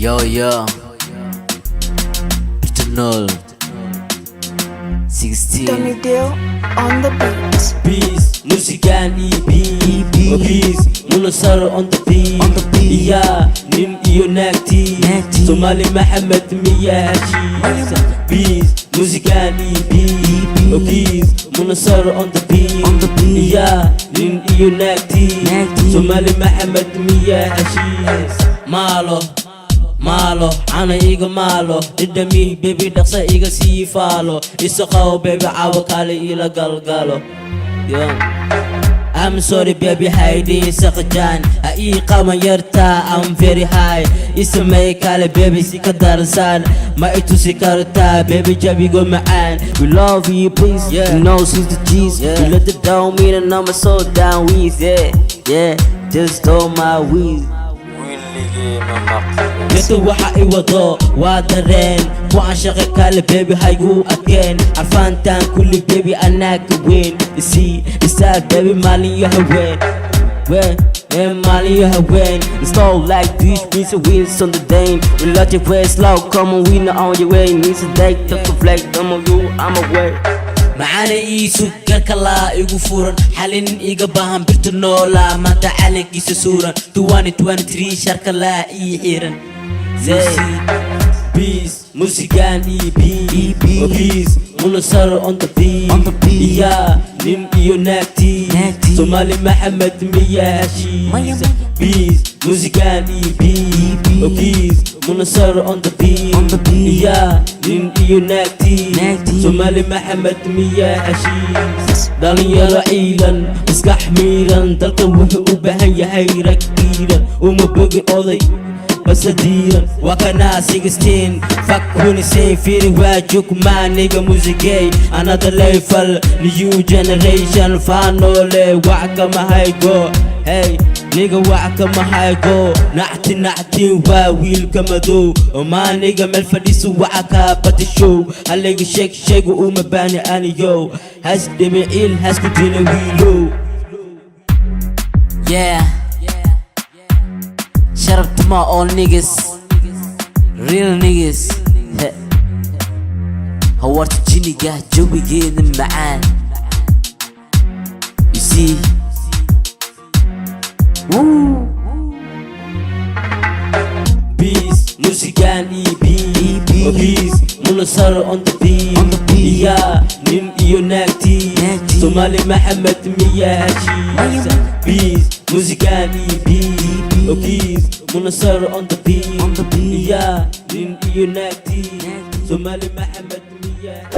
Yo yo Eternal 16 Tony Deal on the beat. Peace, musikan EP Oh peace, munasar on the beat Yeah, nin iyo naagti Somali Maxamed miyaa heshiis Peace, musikan EP Oh peace, munasar on the beat Yeah, nin iyo naagti Somali Maxamed miyaa heshiis Malo, ana iga malo Idami, baby dhaqsa iga sii faalo Isaqaw, baby caawa kale ila galgalo I'm sorry baby haydi saqjaan Ha ii qaban yarta I'm very high Isamay kale baby si ka darsan Ma itusi karta baby jabigo macaan We love you please You know since the G's You let it down me and I'm so down with Yeah, just on my wheels Yato waxa I wado waa dareen Waan shaqo kale baby haygu adkeen Arfaantaan kulli baby anaaga weyn Isaar baby maalin iyo haween Maalin iyo haween It's not like this means a wheels on the dame We let it way slow come on we not on your way Needs a day to reflect I'm on you I'm away معانا إيسو كالكلا إيغو فورن حالين إيغا باهم برتو نولا مانتا عالك إيسو سورن 2023 شاركا لا إيحيرن زي Peace, musikan EP Oh peace, munasar on the beat Yeah, nin iyo naagti Somali Maxamed miyaa heshiis Peace, musikan EP Oh peace, munasar on the beat Yeah, nin iyo naagti Somali Maxamed miyaa heshiis dhalinyaro ciidan iskax miiran dalka wuxuu u baahan yahay rag diiran uma bogin oday Basadiran wakana 16 Fuck 26 feeling wajuk my nigga music Another level new generation Fanole waka mahaygo Hey nigga waka mahaygo Nacti waa wiilka madow Ma nigga meel fadhiisu waka bati show Haliga sheeg uma baani aniyo Has dhibicil has ku dila wiilo Yeah Shout out to my all niggas Real niggas هورت جنيقة جوي جيد معان You see Woo Peace, musikan EP Oh peace, munasar on the beat Yeah, nin iyo naagti Somali Maxamed miyaa heshiis Peace, musikan EP Oh peace, munasar on the beat Yeah, nin iyo naagti Somali Maxamed miyaa